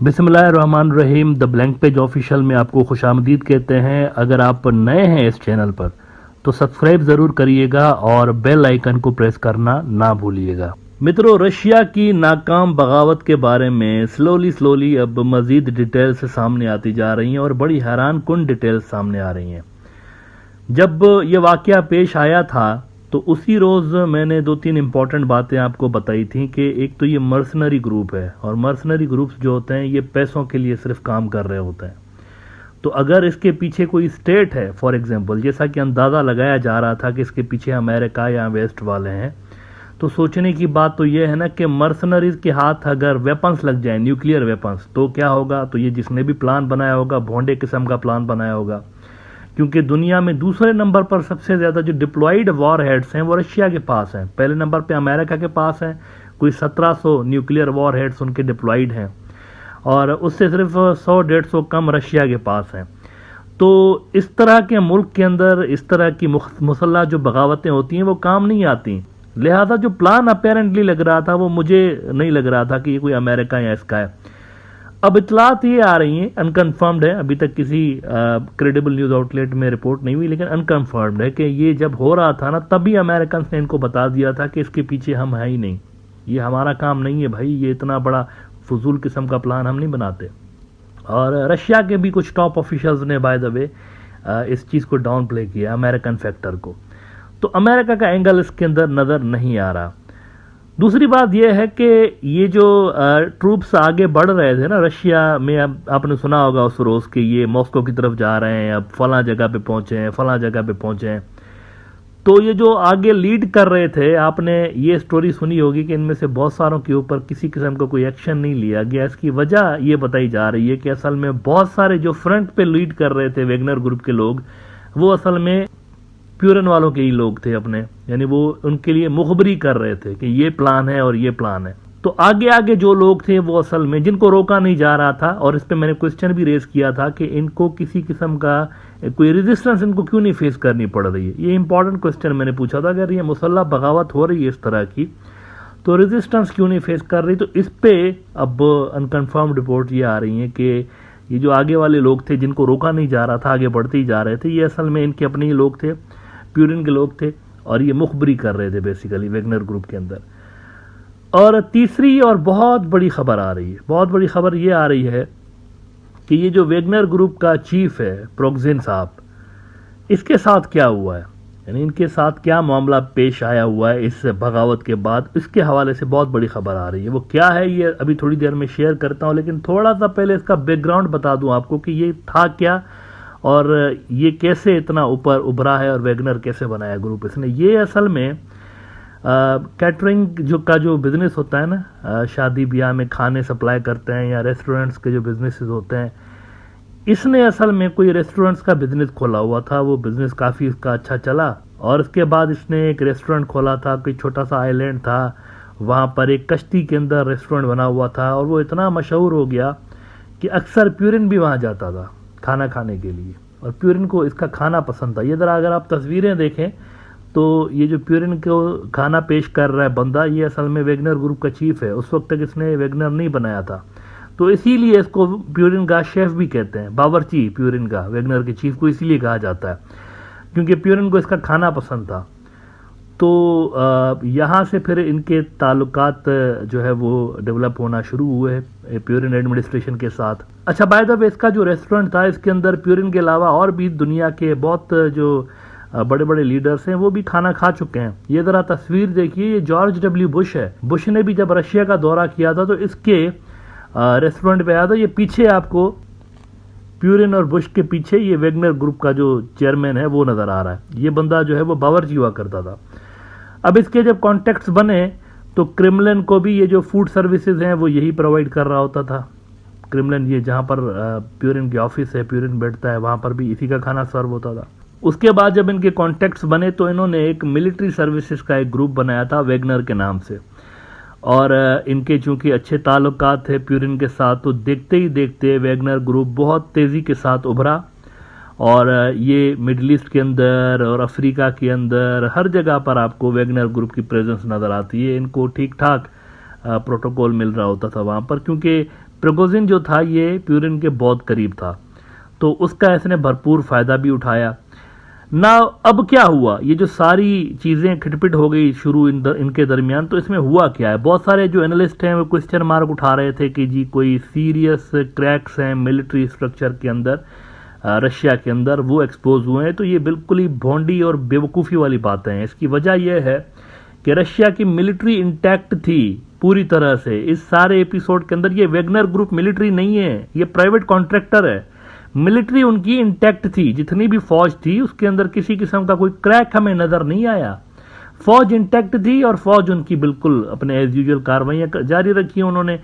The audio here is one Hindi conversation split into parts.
बिस्मिल्लाहिर्रहमानिर्रहीम। द ब्लैंक पेज ऑफिशियल में आपको खुशामदीद कहते हैं। अगर आप नए हैं इस चैनल पर तो सब्सक्राइब ज़रूर करिएगा और बेल आइकन को प्रेस करना ना भूलिएगा। मित्रों, रशिया की नाकाम बगावत के बारे में स्लोली अब मज़ीद डिटेल्स सामने आती जा रही हैं और बड़ी हैरान कुन डिटेल्स सामने आ रही हैं। जब ये वाक़या पेश आया था तो उसी रोज़ मैंने 2-3 इम्पॉर्टेंट बातें आपको बताई थी कि एक तो ये मर्सनरी ग्रुप है और मर्सनरी ग्रुप्स जो होते हैं ये पैसों के लिए सिर्फ काम कर रहे होते हैं। तो अगर इसके पीछे कोई स्टेट है, फॉर एग्जांपल, जैसा कि अंदाज़ा लगाया जा रहा था कि इसके पीछे अमेरिका या वेस्ट वाले हैं, तो सोचने की बात तो ये है ना कि मर्सनरीज के हाथ अगर वेपन्स लग जाएं, न्यूक्लियर वेपन्स, तो क्या होगा। तो ये जिसने भी प्लान बनाया होगा भोंडे किस्म का प्लान बनाया होगा, क्योंकि दुनिया में दूसरे नंबर पर सबसे ज़्यादा जो डिप्लॉयड वॉर हेड्स हैं वो रशिया के पास हैं। पहले नंबर पे अमेरिका के पास हैं, कोई 1700 न्यूक्लियर वॉर हेड्स उनके डिप्लॉयड हैं और उससे सिर्फ 100-150 कम रशिया के पास हैं। तो इस तरह के मुल्क के अंदर इस तरह की मुसल्लह जो बगावतें होती हैं वो काम नहीं आती। लिहाजा जो प्लान अपेरेंटली लग रहा था वो मुझे नहीं लग रहा था कि ये कोई अमेरिका या इसका है। अब इतलात ये आ रही हैं, अनकन्फर्म्ड है, अभी तक किसी क्रेडिबल न्यूज़ आउटलेट में रिपोर्ट नहीं हुई, लेकिन अनकन्फर्म्ड है कि ये जब हो रहा था ना तभी अमेरिकन ने इनको बता दिया था कि इसके पीछे हम हैं ही नहीं, ये हमारा काम नहीं है भाई, ये इतना बड़ा फजूल किस्म का प्लान हम नहीं बनाते। और रशिया के भी कुछ टॉप ऑफिशियल्स ने बाय द वे इस चीज़ को डाउन प्ले किया, अमेरिकन फैक्टर को। तो अमेरिका का एंगल इसके अंदर नज़र नहीं आ रहा। दूसरी बात यह है कि ये जो ट्रूप्स आगे बढ़ रहे थे ना रशिया में, अब आपने सुना होगा उस रोज़ कि ये मॉस्को की तरफ जा रहे हैं, अब फलां जगह पे पहुंचे हैं, फलां जगह पे पहुंचे हैं। तो ये जो आगे लीड कर रहे थे, आपने ये स्टोरी सुनी होगी कि इनमें से बहुत सारों के ऊपर किसी किस्म का कोई एक्शन नहीं लिया गया। इसकी वजह ये बताई जा रही है कि असल में बहुत सारे जो फ्रंट पे लीड कर रहे थे वेगनर ग्रुप के लोग, वो असल में प्यूरन वालों के ही लोग थे अपने, यानी वो उनके लिए मुखबरी कर रहे थे कि ये प्लान है और ये प्लान है। तो आगे आगे जो लोग थे वो असल में जिनको रोका नहीं जा रहा था, और इस पे मैंने क्वेश्चन भी रेज किया था कि इनको किसी किस्म का कोई रेजिस्टेंस इनको क्यों नहीं फेस करनी पड़ रही है। ये इंपॉर्टेंट क्वेश्चन मैंने पूछा था। अगर ये मुसल्लह बगावत हो रही है इस तरह की तो रेजिस्टेंस क्यों नहीं फेस कर रही। तो इस पे अब अनकन्फर्म रिपोर्ट ये आ रही है कि ये जो आगे वाले लोग थे जिनको रोका नहीं जा रहा था, आगे बढ़ते ही जा रहे थे, ये असल में इनके अपने ही लोग थे, प्यूरिन के लोग थे, और ये मुखबरी कर रहे थे बेसिकली वेगनर ग्रुप के अंदर। और तीसरी और बहुत बड़ी खबर आ रही है, बहुत बड़ी खबर ये आ रही है कि ये जो वेगनर ग्रुप का चीफ है प्रोगजिन साहब, इसके साथ क्या हुआ है, यानी इनके साथ क्या मामला पेश आया हुआ है इस बगावत के बाद, इसके हवाले से बहुत बड़ी खबर आ रही है। वो क्या है ये अभी थोड़ी देर में शेयर करता हूँ, लेकिन थोड़ा सा पहले इसका बैकग्राउंड बता दूं आपको कि ये था क्या और ये कैसे इतना ऊपर उभरा है और वेगनर कैसे बनाया ग्रुप इसने। ये असल में कैटरिंग जो बिज़नेस होता है ना, शादी ब्याह में खाने सप्लाई करते हैं या रेस्टोरेंट्स के जो बिजनेसेस होते हैं, इसने असल में कोई रेस्टोरेंट्स का बिज़नेस खोला हुआ था। वो बिज़नेस काफ़ी इसका अच्छा चला और इसके बाद इसने एक रेस्टोरेंट खोला था, कोई छोटा सा आइलैंड था, वहाँ पर एक कश्ती के अंदर रेस्टोरेंट बना हुआ था और वो इतना मशहूर हो गया कि अक्सर प्यूरिन भी वहाँ जाता था खाना खाने के लिए, और प्यूरिन को इसका खाना पसंद था। ये ज़रा अगर आप तस्वीरें देखें तो ये जो प्यूरिन को खाना पेश कर रहा है बंदा, ये असल में वेगनर ग्रुप का चीफ है। उस वक्त तक इसने वेगनर नहीं बनाया था, तो इसीलिए इसको प्यूरिन का शेफ भी कहते हैं, बावर्ची प्यूरिन का, वेगनर के चीफ को इसीलिए कहा जाता है क्योंकि प्यूरिन को इसका खाना पसंद था। तो यहाँ से फिर इनके ताल्लुकात जो है वो डेवलप होना शुरू हुए प्यूरिन एडमिनिस्ट्रेशन के साथ। अच्छा, बाय द वे, इसका जो रेस्टोरेंट था इसके अंदर प्यूरिन के अलावा और भी दुनिया के बहुत जो बड़े बड़े लीडर्स हैं वो भी खाना खा चुके हैं। ये ज़रा तस्वीर देखिए, ये जॉर्ज डब्ल्यू बुश है। बुश ने भी जब रशिया का दौरा किया था तो इसके रेस्टोरेंट पे आया था। ये पीछे आपको प्यूरिन और बुश के पीछे ये वेगनर ग्रुप का जो चेयरमैन है वो नज़र आ रहा है। ये बंदा जो है वो बावर्ची हुआ करता था। अब इसके जब कॉन्टेक्ट्स बने तो क्रेमलिन को भी ये जो फूड सर्विसेज हैं वो यही प्रोवाइड कर रहा होता था। क्रेमलिन, ये जहाँ पर प्यूरिन की ऑफिस है, प्यूरिन बैठता है, वहाँ पर भी इसी का खाना सर्व होता था। उसके बाद जब इनके कॉन्टेक्ट्स बने तो इन्होंने एक मिलिट्री सर्विसेज का एक ग्रुप बनाया था वेगनर के नाम से, और इनके चूंकि अच्छे ताल्लुकात थे प्यूरिन के साथ, तो देखते ही देखते वेगनर ग्रुप बहुत तेज़ी के साथ उभरा और ये मिडल ईस्ट के अंदर और अफ्रीका के अंदर हर जगह पर आपको वेगनर ग्रुप की प्रेजेंस नज़र आती है। इनको ठीक ठाक प्रोटोकॉल मिल रहा होता था वहाँ पर, क्योंकि प्रिगोजिन जो था ये प्यूरिन के बहुत करीब था, तो उसका इसने भरपूर फायदा भी उठाया ना। अब क्या हुआ, ये जो सारी चीजें खिटपिट हो गई शुरू इनके दरमियान, तो इसमें हुआ क्या है? बहुत सारे जो एनालिस्ट हैं वो क्वेश्चन मार्क उठा रहे थे कि जी कोई सीरियस क्रैक्स हैं मिलिट्री स्ट्रक्चर के अंदर, रशिया के अंदर, वो एक्सपोज हुए हैं। तो ये बिल्कुल ही भोंडी और बेवकूफ़ी वाली बातें हैं। इसकी वजह यह है कि रशिया की मिलिट्री इंटैक्ट थी पूरी तरह से। इस सारे एपिसोड के अंदर ये वेगनर ग्रुप मिलिट्री नहीं है, ये प्राइवेट कॉन्ट्रैक्टर है। मिलिट्री उनकी इंटैक्ट थी, जितनी भी फौज थी उसके अंदर किसी किस्म का कोई क्रैक हमें नजर नहीं आया। फौज इंटैक्ट थी और फौज उनकी बिल्कुल अपने एज यूजुअल कार्रवाइयां जारी रखी उन्होंने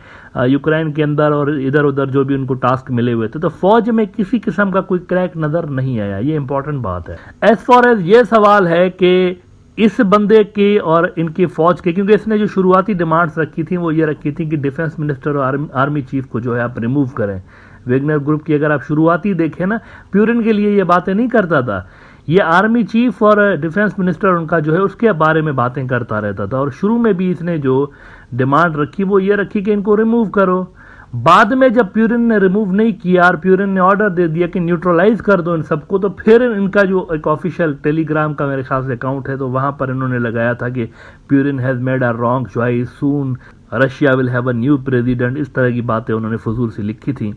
यूक्रेन के अंदर और इधर उधर जो भी उनको टास्क मिले हुए थे। तो फौज में किसी किस्म का कोई क्रैक नजर नहीं आया, ये इंपॉर्टेंट बात है। एज फॉर एज ये सवाल है कि इस बंदे के और इनकी फौज के, क्योंकि इसने जो शुरुआती डिमांड्स रखी थी वो ये रखी थी कि डिफेंस मिनिस्टर और आर्मी चीफ को जो है आप रिमूव करें। वेगनर ग्रुप की अगर आप शुरुआती देखें ना, प्यूरिन के लिए ये बातें नहीं करता था, ये आर्मी चीफ और डिफेंस मिनिस्टर उनका जो है उसके बारे में बातें करता रहता था। और शुरू में भी इसने जो डिमांड रखी वो ये रखी कि इनको रिमूव करो। बाद में जब प्यूरिन ने रिमूव नहीं किया और प्यूरिन ने ऑर्डर दे दिया कि न्यूट्रलाइज कर दो इन सबको, तो फिर इनका जो एक ऑफिशियल टेलीग्राम का मेरे ख्याल से अकाउंट है, तो वहां पर इन्होंने लगाया था कि purine has made a wrong choice, soon Russia will have a new president. इस तरह की बातें उन्होंने फजूल सी लिखी थी।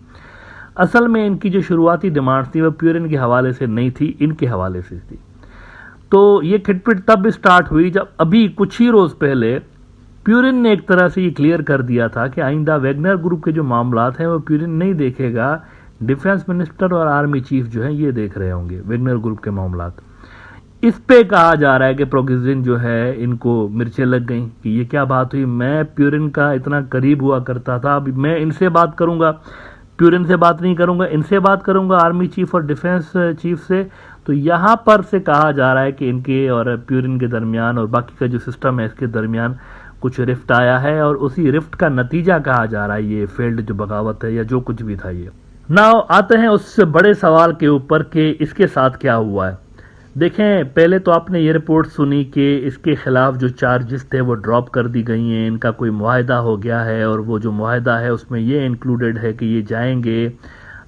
असल में इनकी जो शुरुआती डिमांड थी वो प्यूरिन के हवाले से नहीं थी, इनके हवाले से थी। तो ये खिटपिट तब स्टार्ट हुई जब अभी कुछ ही रोज पहले प्यूरिन ने एक तरह से ये क्लियर कर दिया था कि आइंदा वेगनर ग्रुप के जो मामलात हैं वो प्यूरिन नहीं देखेगा, डिफेंस मिनिस्टर और आर्मी चीफ जो है ये देख रहे होंगे वेगनर ग्रुप के मामलात। इस पे कहा जा रहा है कि प्रिगोजिन जो है इनको मिर्चें लग गई कि ये क्या बात हुई, मैं प्यूरिन का इतना करीब हुआ करता था, अभी मैं इनसे बात करूंगा, प्यूरिन से बात नहीं करूंगा, इनसे बात करूंगा, आर्मी चीफ और डिफेंस चीफ से। तो यहां पर से कहा जा रहा है कि इनके और प्यूरिन के दरमियान और बाकी का जो सिस्टम है इसके दरमियान कुछ रिफ्ट आया है, और उसी रिफ्ट का नतीजा कहा जा रहा है ये फेल्ड जो बगावत है या जो कुछ भी था ये। नाउ आते हैं उस बड़े सवाल के ऊपर कि इसके साथ क्या हुआ है। देखें, पहले तो आपने ये रिपोर्ट सुनी कि इसके खिलाफ जो चार्जेस थे वो ड्रॉप कर दी गई हैं, इनका कोई मुआहदा हो गया है, और वो जो मुआहदा है उसमें ये इंक्लूडेड है कि ये जाएंगे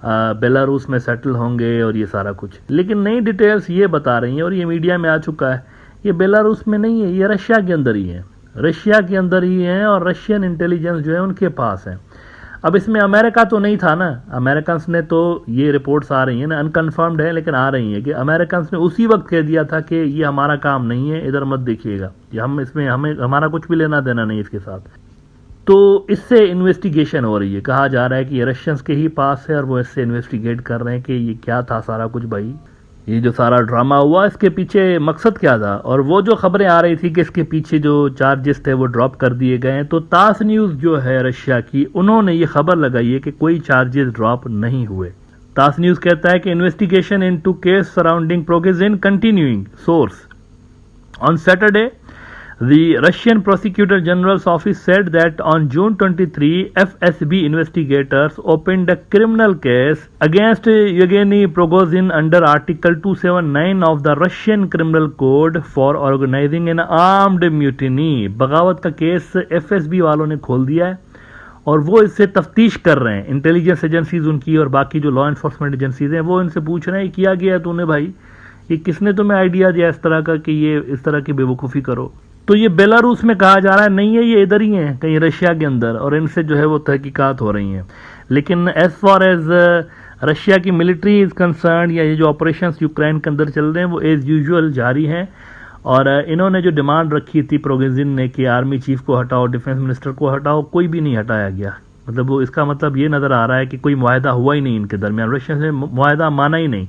बेलारूस में सेटल होंगे और ये सारा कुछ। लेकिन नई डिटेल्स ये बता रही हैं और ये मीडिया में आ चुका है, ये बेलारूस में नहीं है, ये रशिया के अंदर ही है, रशिया के अंदर ही है और रशियन इंटेलिजेंस जो है उनके पास है। अब इसमें अमेरिका तो नहीं था ना, अमेरिकन ने तो, ये रिपोर्ट्स आ रही हैं ना, अनकन्फर्म्ड है लेकिन आ रही हैं कि अमेरिकन ने उसी वक्त कह दिया था कि ये हमारा काम नहीं है, इधर मत देखिएगा, ये हम इसमें हमें हमारा कुछ भी लेना देना नहीं इसके साथ। तो इससे इन्वेस्टिगेशन हो रही है, कहा जा रहा है कि ये रशियंस के ही पास है और वो इससे इन्वेस्टिगेट कर रहे हैं कि ये क्या था सारा कुछ, भाई ये जो सारा ड्रामा हुआ इसके पीछे मकसद क्या था। और वो जो खबरें आ रही थी कि इसके पीछे जो चार्जेस थे वो ड्रॉप कर दिए गए हैं, तो तास न्यूज़ जो है रशिया की, उन्होंने ये खबर लगाई है कि कोई चार्जेस ड्रॉप नहीं हुए। तास न्यूज़ कहता है कि investigation into case surrounding Prigozhin continuing. Source on Saturday The Russian Prosecutor General's office said that on June 23, FSB investigators opened a criminal case against Yevgeny Prigozhin under Article 279 of the Russian Criminal Code for organizing an armed mutiny. बगावत का केस FSB वालों ने खोल दिया है और वो इससे तफ्तीश कर रहे हैं। इंटेलिजेंस एजेंसीज उनकी और बाकी जो लॉ एनफोर्समेंट एजेंसीज हैं वो इनसे पूछ रहे हैं किया गया तूने भाई, ये किसने तुम्हें आइडिया दिया इस तरह का कि ये इस तरह की बेवकूफ़ी करो। तो ये बेलारूस में कहा जा रहा है नहीं है, ये इधर ही है कहीं रशिया के अंदर, और इनसे जो है वो तहकीकात हो रही हैं। लेकिन एज फॉर एज रशिया की मिलिट्री इज कंसर्न, या ये जो ऑपरेशंस यूक्रेन के अंदर चल रहे हैं वो एज यूजुअल जारी हैं। और इन्होंने जो डिमांड रखी थी प्रिगोजिन ने कि आर्मी चीफ को हटाओ, डिफेंस मिनिस्टर को हटाओ, कोई भी नहीं हटाया गया। मतलब वो इसका मतलब ये नज़र आ रहा है कि कोई मुआहदा हुआ ही नहीं इनके दरमियान, रशिया से मुआहदा माना ही नहीं।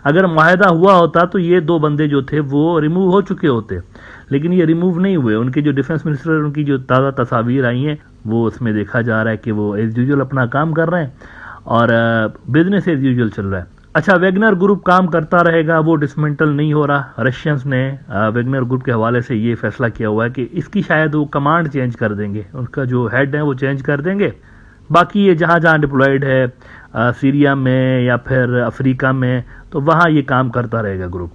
अगर मुआहदा हुआ होता तो ये दो बंदे जो थे वो रिमूव हो चुके होते, लेकिन ये रिमूव नहीं हुए। उनके जो डिफेंस मिनिस्टर, उनकी जो ताज़ा तस्वीर आई हैं वो उसमें देखा जा रहा है कि वो एज यूजुअल अपना काम कर रहे हैं और बिजनेस एज यूजुअल चल रहा है। अच्छा, वेगनर ग्रुप काम करता रहेगा, वो डिसमेंटल नहीं हो रहा। रशियंस ने वेगनर ग्रुप के हवाले से ये फैसला किया हुआ है कि इसकी शायद वो कमांड चेंज कर देंगे, उसका जो हेड है वो चेंज कर देंगे। बाकी ये जहाँ जहाँ डिप्लॉयड है सीरिया में या फिर अफ्रीका में, तो वहाँ ये काम करता रहेगा ग्रुप।